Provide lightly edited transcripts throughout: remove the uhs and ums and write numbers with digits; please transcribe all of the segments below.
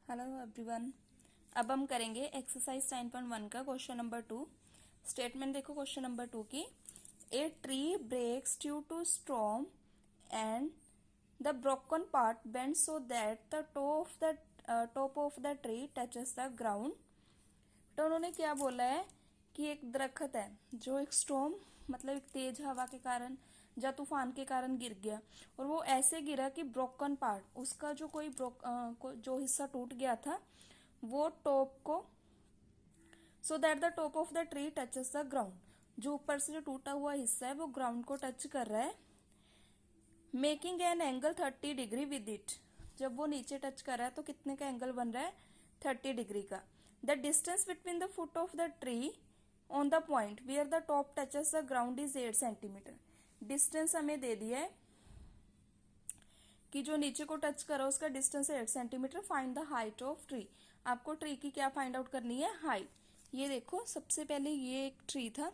Hello everyone. अब हम करेंगे एक्सरसाइज 9.1 का क्वेश्चन नंबर 2। स्टेटमेंट देखो क्वेश्चन नंबर 2 की। A tree breaks due to storm and the broken part bend so that the top of the tree touches the ground. तो उन्होंने क्या बोला है कि एक दरख्त है जो एक स्टॉर्म मतलब एक तेज हवा के कारण या तूफान के कारण गिर गया, और वो ऐसे गिरा कि ब्रोकन पार्ट उसका जो जो हिस्सा टूट गया था वो टॉप को, सो that the top of the tree touches the ground. जो ऊपर से जो टूटा हुआ हिस्सा है वो ग्राउंड को टच कर रहा है, making an angle 30 degree with it. जब वो नीचे टच कर रहा है तो कितने का एंगल बन रहा है? 30 डिग्री का। The distance between the foot of the tree on the point where the top touches the ground is 8 centimetre. Distance हमें दे दिया है कि जो नीचे को टच करा उसका डिस्टेंस है 8 centimetre. Find the height of tree. आपको ट्री की क्या फाइंड आउट करनी है? हाइट। ये देखो, सबसे पहले ये एक ट्री था,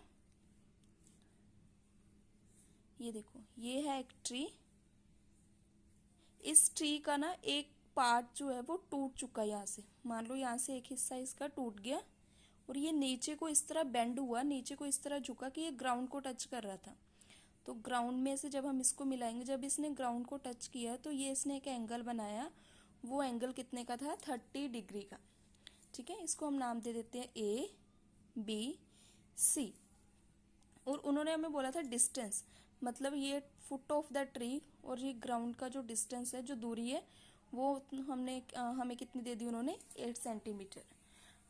ये देखो ये है एक ट्री। इस ट्री का ना एक पार्ट जो है वो टूट चुका है। यहाँ से मान लो यहाँ से एक हिस्सा इसका टूट गया और ये नीचे को इस तरह बेंड हुआ, नीचे को इस तरह झुका कि ये ग्राउंड को टच कर रहा था। तो ग्राउंड में से जब हम इसको मिलाएंगे, जब इसने ग्राउंड को टच किया तो ये इसने एक एंगल बनाया। वो एंगल कितने का था? 30 डिग्री का। ठीक है, इसको हम नाम दे देते हैं ए बी सी। और उन्होंने हमें बोला था डिस्टेंस, मतलब ये फुट ऑफ द ट्री और ये ग्राउंड का जो डिस्टेंस है, जो दूरी है, वो हमें कितनी दे दी उन्होंने? 8 सेंटीमीटर।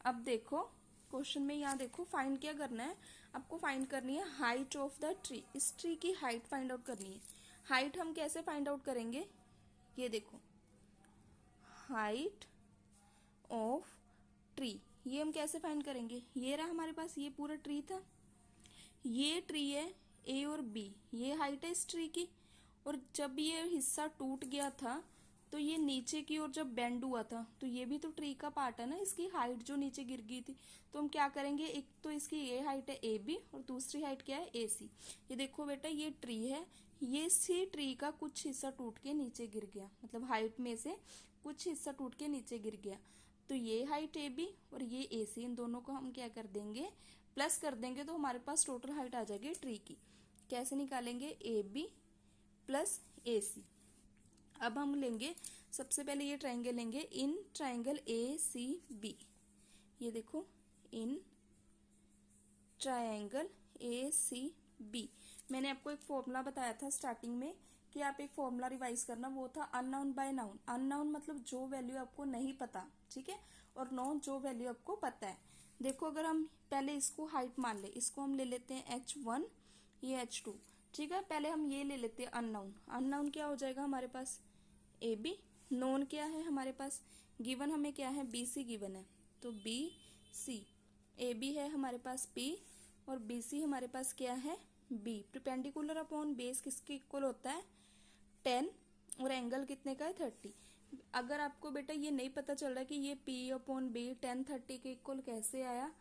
अब देखो क्वेश्चन में, यहाँ देखो फाइंड क्या करना है आपको? फाइंड करनी है हाइट ऑफ द ट्री। इस ट्री की हाइट फाइंड आउट करनी है। हाइट हम कैसे फाइंड आउट करेंगे? ये देखो, हाइट ऑफ ट्री ये हम कैसे फाइंड करेंगे? ये रहा हमारे पास, ये पूरा ट्री था, ये ट्री है ए और बी, ये हाइट है इस ट्री की। और जब ये हिस्सा टूट गया था तो ये नीचे की ओर जब बेंड हुआ था तो ये भी तो ट्री का पार्ट है ना, इसकी हाइट जो नीचे गिर गई थी। तो हम क्या करेंगे, एक तो इसकी ये हाइट है ए बी और दूसरी हाइट क्या है? ए सी। ये देखो बेटा, ये ट्री है, ये सी ट्री का कुछ हिस्सा टूट के नीचे गिर गया, मतलब हाइट में से कुछ हिस्सा टूट के नीचे गिर गया। तो ये हाइट ए बी और ये ए सी, इन दोनों को हम क्या कर देंगे? प्लस कर देंगे, तो हमारे पास टोटल हाइट आ जाएगी ट्री की। कैसे निकालेंगे? ए बी प्लस ए सी। अब हम लेंगे, सबसे पहले ये ट्राइंगल लेंगे, इन ट्राइंगल ए सी बी। ये देखो, इन ट्राइंगल ए सी बी। मैंने आपको एक फॉर्मूला बताया था स्टार्टिंग में कि आप एक फॉर्मूला रिवाइज करना, वो था अननाउन बाय नाउन। अननाउन मतलब जो वैल्यू आपको नहीं पता, ठीक है, और नाउन जो वैल्यू आपको पता है। देखो, अगर हम पहले इसको हाइट मान ले, इसको हम ले लेते हैं h1, ये h2, ठीक है। पहले हम ये ले लेते हैं अननाउन। अननाउन क्या हो जाएगा हमारे पास? A B. नोन क्या है हमारे पास? गिवन हमें क्या है? बी सी गिवन है, तो बी सी। ए बी है हमारे पास पी और बी सी हमारे पास क्या है? बी। परपेंडिकुलर अपॉन बेस किसके इक्वल होता है? 10। और एंगल कितने का है? 30। अगर आपको बेटा ये नहीं पता चल रहा कि ये पी अपॉन बी 10 30 के इक्वल कैसे आया,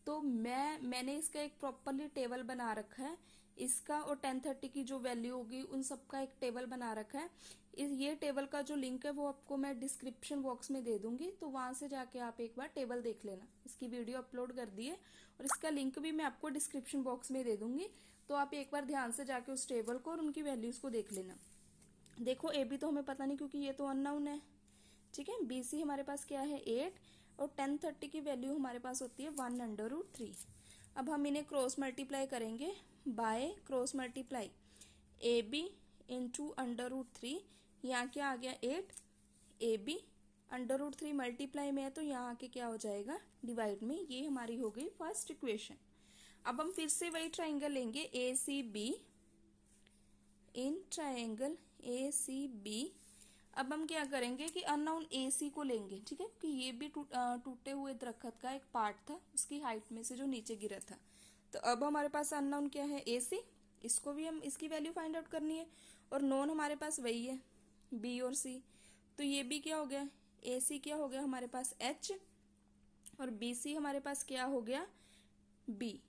तो मैंने इसका एक प्रॉपरली टेबल बना रखा है। इसका और 10 30 की जो वैल्यू होगी उन सबका एक टेबल बना रखा है। ये टेबल का जो लिंक है वो आपको मैं डिस्क्रिप्शन बॉक्स में दे दूंगी, तो वहां से जाके आप एक बार टेबल देख लेना। इसकी वीडियो अपलोड कर दी है और इसका लिंक भी मैं आपको डिस्क्रिप्शन बॉक्स में दे दूंगी, तो आप एक बार ध्यान से जाके उस टेबल को और उनकी वैल्यूज को देख लेना। देखो, ए बी तो हमें पता नहीं क्योंकि ये तो अननोन है, ठीक है। बी सी हमारे पास क्या है? 8 और 10 30 की वैल्यू हमारे पास होती है 1/√3। अब हम इन्हें क्रॉस मल्टीप्लाई करेंगे by cross multiply A B into √3। यहाँ क्या आ गया? 8 ए बी √3 मल्टीप्लाई में है तो यहाँ आके क्या हो जाएगा? डिवाइड में। ये हमारी हो गई फर्स्ट इक्वेशन। अब हम फिर से वही ट्राइंगल लेंगे ए सी बी, इन ट्राइंगल ए सी बी। अब हम क्या करेंगे कि अननोन ए सी को लेंगे, ठीक है, कि ये भी टूटे हुए दरख्त का एक पार्ट था, उसकी हाइट में से जो नीचे गिरा था। तो अब हमारे पास अननोन क्या है? ए सी। इसको भी हम इसकी वैल्यू फाइंड आउट करनी है, और नोन हमारे पास वही है बी और सी। तो ये भी क्या हो गया? ए सी क्या हो गया हमारे पास? एच, और बी सी हमारे पास क्या हो गया? बी।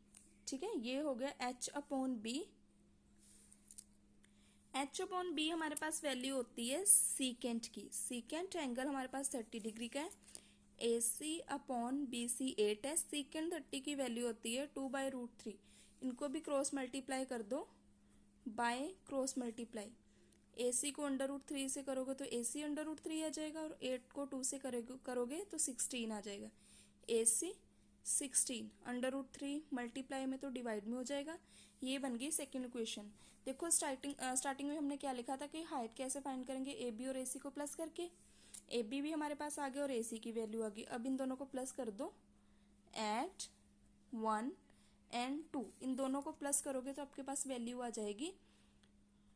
ठीक है, ये हो गया H upon B H upon B हमारे पास वैल्यू होती है सीकेंट की। सीकेंट एंगल हमारे पास 30 डिग्री का है। ए सी अपॉन बी सी 8 है। सीकेंट 30 की वैल्यू होती है 2/√3। इनको भी क्रॉस मल्टीप्लाई कर दो बाय क्रॉस मल्टीप्लाई। ए सी को √3 से करोगे तो ए सी √3 आ जाएगा, और 8 को 2 से करोगे तो 16 आ जाएगा। ए सी 16 √3 मल्टीप्लाई में तो डिवाइड में हो जाएगा। ये बन गई सेकेंड इक्वेशन। देखो स्टार्टिंग में हमने क्या लिखा था कि हाइट कैसे फाइंड करेंगे, ए बी और ए सी को प्लस करके। ए बी भी हमारे पास आ गया और ए सी की वैल्यू आ गई। अब इन दोनों को प्लस कर दो एट 1 एंड 2। इन दोनों को प्लस करोगे तो आपके पास वैल्यू आ जाएगी।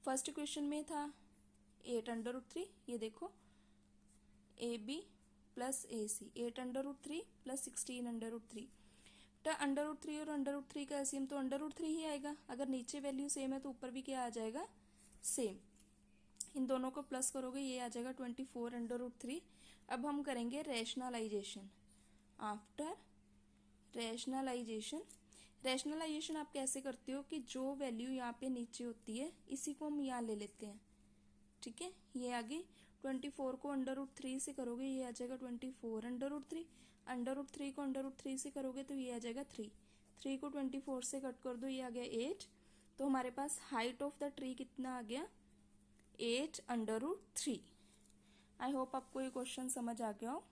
फर्स्ट इक्वेशन में था 8/√3, ये देखो A B plus A C 8/√3 plus 16/√3। तो √3 और √3 का एलसीएम तो √3 ही आएगा। अगर नीचे वैल्यू सेम है तो ऊपर भी क्या आ जाएगा, सेम। इन दोनों को प्लस करोगे ये आ जाएगा 24/√3। अब हम करेंगे रैशनलाइजेशन। आफ्टर रैशनलाइजेशन आप कैसे करते हो कि जो वैल्यू यहाँ पे नीचे होती है इसी को हम यहाँ ले लेते हैं, ठीक है। ये आगे 24 को √3 से करोगे ये आ जाएगा 24/√3। √3 को √3 से करोगे तो ये आ जाएगा 3। 3 को 24 से कट कर दो, ये आ गया 8। तो हमारे पास हाइट ऑफ द ट्री कितना आ गया, 8/√3। आई होप आपको ये क्वेश्चन समझ आ गया हो।